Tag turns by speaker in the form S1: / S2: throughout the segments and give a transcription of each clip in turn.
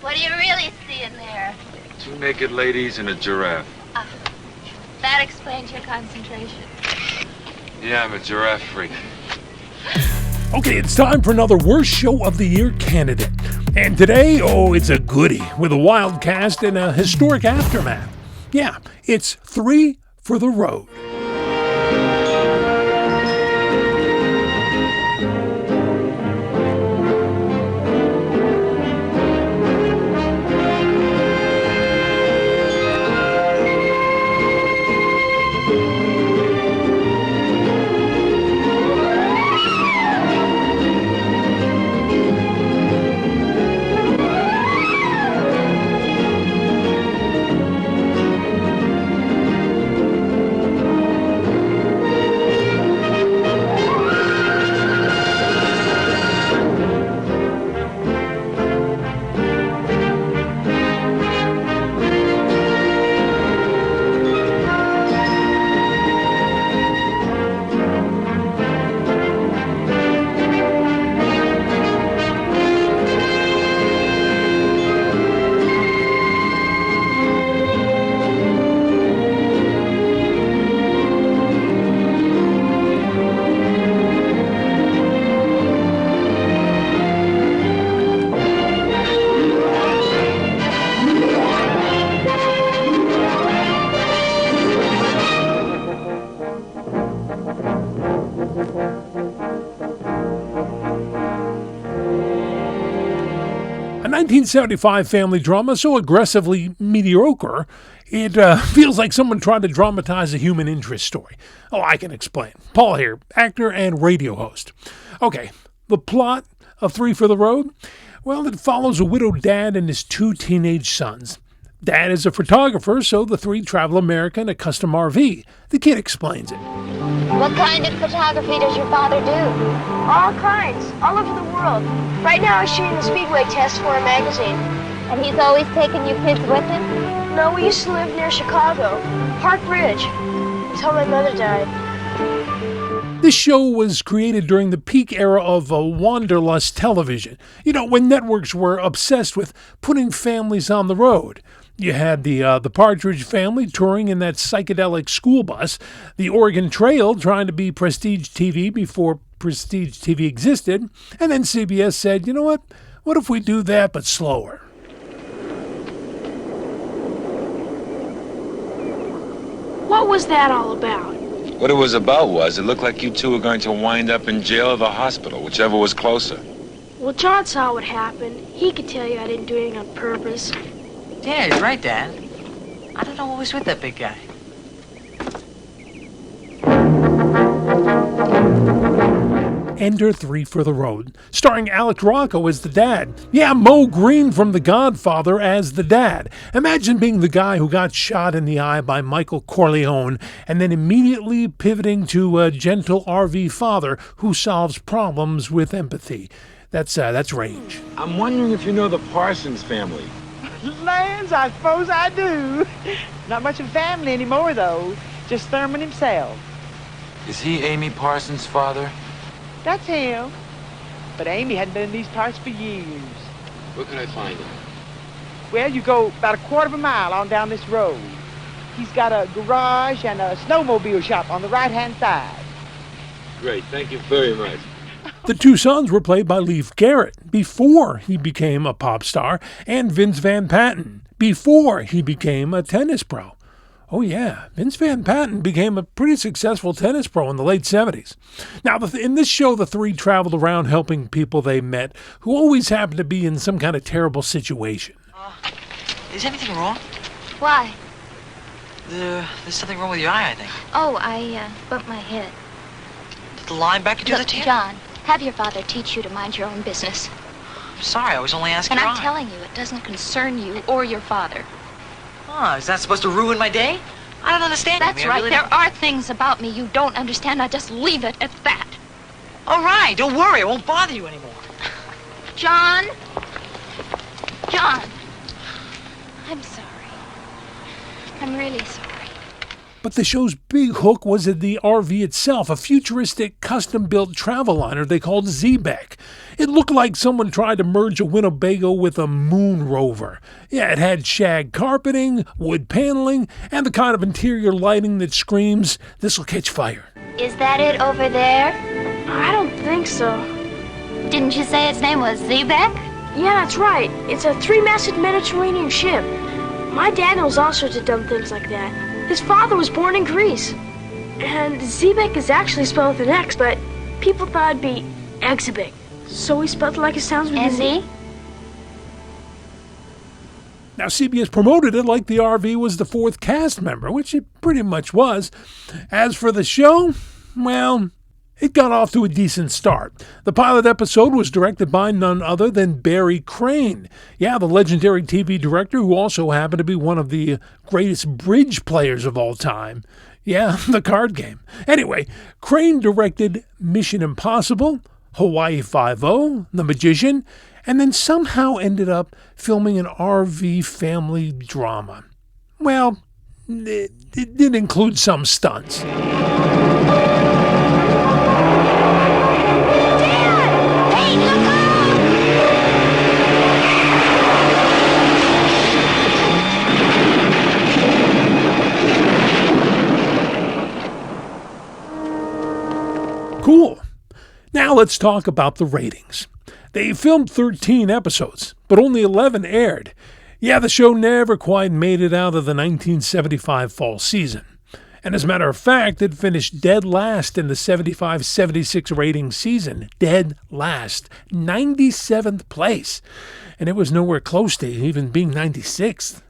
S1: What do you really see in there?
S2: 2 naked ladies and a giraffe.
S1: That explains your concentration.
S2: Yeah, I'm a giraffe freak.
S3: Okay, it's time for another Worst Show of the Year candidate. And today, it's a goodie with a wild cast and a historic aftermath. Yeah, it's 3 for the Road. A 1975 family drama so aggressively mediocre, it feels like someone tried to dramatize a human interest story. Oh, I can explain. Paul here, actor and radio host. Okay, the plot of 3 for the Road? Well, it follows a widowed dad and his 2 teenage sons. Dad is a photographer, so the 3 travel America in a custom RV. The kid explains it.
S1: What kind of photography does your father do?
S4: All kinds, all over the world. Right now he's shooting the speedway test for a magazine.
S1: And he's always taking you kids with him?
S4: No, we used to live near Chicago, Park Ridge, until my mother died.
S3: This show was created during the peak era of wanderlust television. You know, when networks were obsessed with putting families on the road. You had the Partridge Family touring in that psychedelic school bus, the Oregon Trail trying to be prestige TV before prestige TV existed, and then CBS said, you know what? What if we do that but slower?
S4: What was that all about?
S2: What it was about was, it looked like you 2 were going to wind up in jail or the hospital, whichever was closer.
S4: Well, John saw what happened. He could tell you I didn't do anything on purpose.
S5: Yeah, he's right, Dad. I don't know what was with that big guy.
S3: Enter 3 for the Road, starring Alec Rocco as the dad. Yeah, Mo Green from The Godfather as the dad. Imagine being the guy who got shot in the eye by Michael Corleone and then immediately pivoting to a gentle RV father who solves problems with empathy. That's range.
S6: I'm wondering if you know the Parsons family.
S7: Lands, I suppose I do. Not much of a family anymore, though. Just Thurman himself.
S6: Is he Amy Parsons' father?
S7: That's him. But Amy hadn't been in these parts for years.
S6: Where can I find him?
S7: Well, you go about a quarter of a mile on down this road. He's got a garage and a snowmobile shop on the right-hand side.
S6: Great, thank you very much.
S3: The 2 sons were played by Leif Garretts before he became a pop star, and Vince Van Patten before he became a tennis pro. Oh yeah, Vince Van Patten became a pretty successful tennis pro in the late 70s. Now, in this show, the 3 traveled around helping people they met who always happened to be in some kind of terrible situation.
S5: Is anything wrong?
S1: Why?
S5: There's something wrong with your eye, I think.
S1: Oh, I bumped my head.
S5: Did the linebacker do
S1: Look,
S5: that to you?
S1: John, have your father teach you to mind your own business.
S5: I'm sorry, I was only asking
S1: And
S5: your
S1: I'm
S5: eye.
S1: telling you, it doesn't concern you or your father.
S5: Oh, is that supposed to ruin my day? I don't understand.
S1: That's
S5: Amy, I
S1: right.
S5: really
S1: There
S5: don't.
S1: are things about me you don't understand. Now just leave it at that.
S5: All right, don't worry, I won't bother you anymore.
S1: John? John. I'm sorry. I'm really sorry.
S3: But the show's big hook was in the RV itself, a futuristic custom-built travel liner they called Xebec. It looked like someone tried to merge a Winnebago with a moon rover. Yeah, it had shag carpeting, wood paneling, and the kind of interior lighting that screams, "This'll catch fire."
S1: Is that it over there?
S4: I don't think so.
S1: Didn't you say its name was Zebek?
S4: Yeah, that's right. It's a three-masted Mediterranean ship. My dad knows all sorts of dumb things like that. His father was born in Greece. And Zebek is actually spelled with an X, but people thought it'd be Exhibit. So we spelled it like it sounds with an
S1: Z?
S3: Now, CBS promoted it like the RV was the fourth cast member, which it pretty much was. As for the show, well, it got off to a decent start. The pilot episode was directed by none other than Barry Crane. Yeah, the legendary TV director who also happened to be one of the greatest bridge players of all time. Yeah, the card game. Anyway, Crane directed Mission Impossible, Hawaii Five-0, The Magician, and then somehow ended up filming an RV family drama. Well, it did include some stunts. Cool. Now let's talk about the ratings. They filmed 13 episodes, but only 11 aired. Yeah, the show never quite made it out of the 1975 fall season. And as a matter of fact, it finished dead last in the 75-76 rating season. Dead last. 97th place. And it was nowhere close to even being 96th.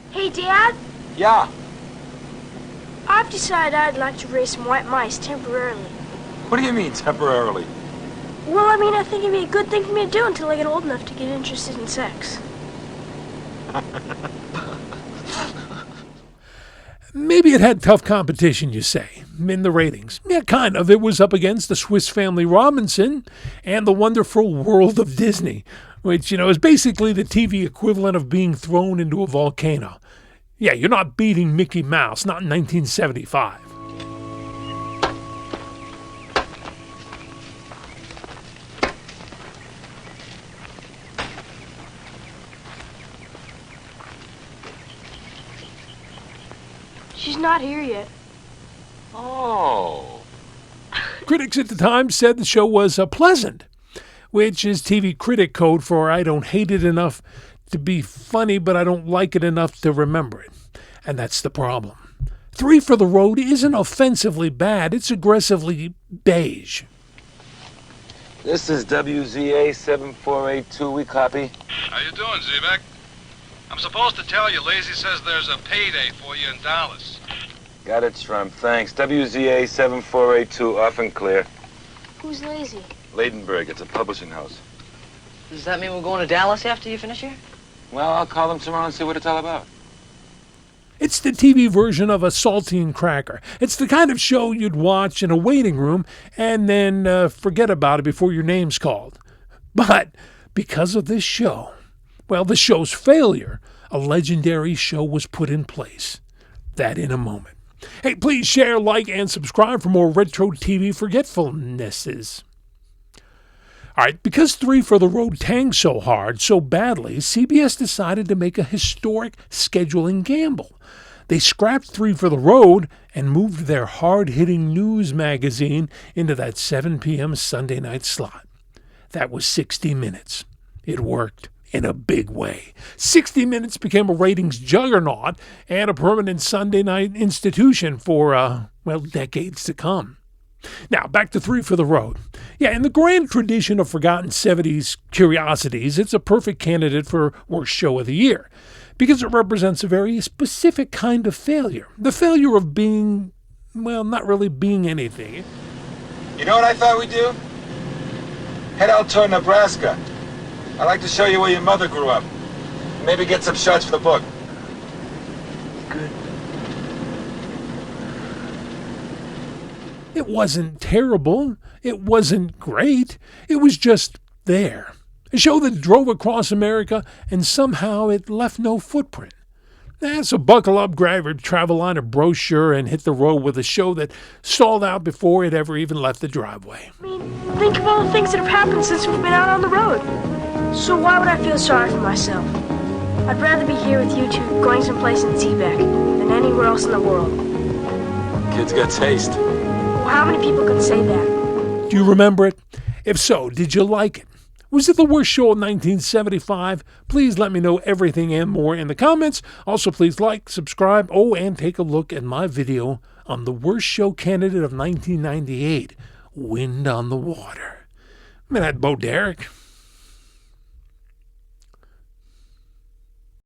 S4: Hey, Dad,
S6: Yeah.
S4: I've decided I'd like to raise some white mice temporarily.
S6: What do you mean, temporarily?
S4: Well, I think it'd be a good thing for me to do until I get old enough to get interested in sex.
S3: Maybe it had tough competition, you say, in the ratings. Yeah, kind of. It was up against the Swiss Family Robinson and the Wonderful World of Disney, which, is basically the TV equivalent of being thrown into a volcano. Yeah, you're not beating Mickey Mouse, not in 1975.
S4: She's not here yet.
S6: Oh.
S3: Critics at the time said the show was pleasant, which is TV critic code for I don't hate it enough to be funny, but I don't like it enough to remember it. And that's the problem. 3 for the Road isn't offensively bad, it's aggressively beige.
S2: This is WZA 7482. We copy.
S8: How you doing, Zebek? I'm supposed to tell you, Lazy says there's a payday for you in Dallas.
S2: Got it, Trump. Thanks. WZA 7482, off and clear.
S4: Who's lazy?
S2: Ladenburg, it's a publishing house.
S5: Does that mean we're going to Dallas after you finish here?
S2: Well, I'll call them tomorrow and see what it's all about.
S3: It's the TV version of a saltine cracker. It's the kind of show you'd watch in a waiting room and then forget about it before your name's called. But because of this show, well, the show's failure, a legendary show was put in place. That in a moment. Hey, please share, like, and subscribe for more retro TV forgetfulnesses. All right, because 3 for the Road tanked so hard, so badly, CBS decided to make a historic scheduling gamble. They scrapped 3 for the Road and moved their hard-hitting news magazine into that 7 p.m. Sunday night slot. That was 60 Minutes. It worked in a big way. 60 Minutes became a ratings juggernaut and a permanent Sunday night institution for, decades to come. Now, back to 3 for the Road. Yeah, in the grand tradition of forgotten 70s curiosities, it's a perfect candidate for Worst Show of the Year because it represents a very specific kind of failure. The failure of being, not really being anything.
S2: You know what I thought we'd do? Head out toward Nebraska. I'd like to show you where your mother grew up. Maybe get some shots for the book.
S5: Good.
S3: It wasn't terrible. It wasn't great. It was just there. A show that drove across America and somehow it left no footprint. So buckle up, grab your Traveliner brochure, and hit the road with a show that stalled out before it ever even left the driveway.
S4: I mean, think of all the things that have happened since we've been out on the road. So why would I feel sorry for myself? I'd rather be here with you two going someplace in Seebeck than anywhere else in the world.
S2: Kid's got taste.
S4: Well, how many people can say that?
S3: Do you remember it? If so, did you like it? Was it the worst show of 1975? Please let me know everything and more in the comments. Also, please like, subscribe, and take a look at my video on the worst show candidate of 1998, Wind on the Water. I'm at Bo Derek.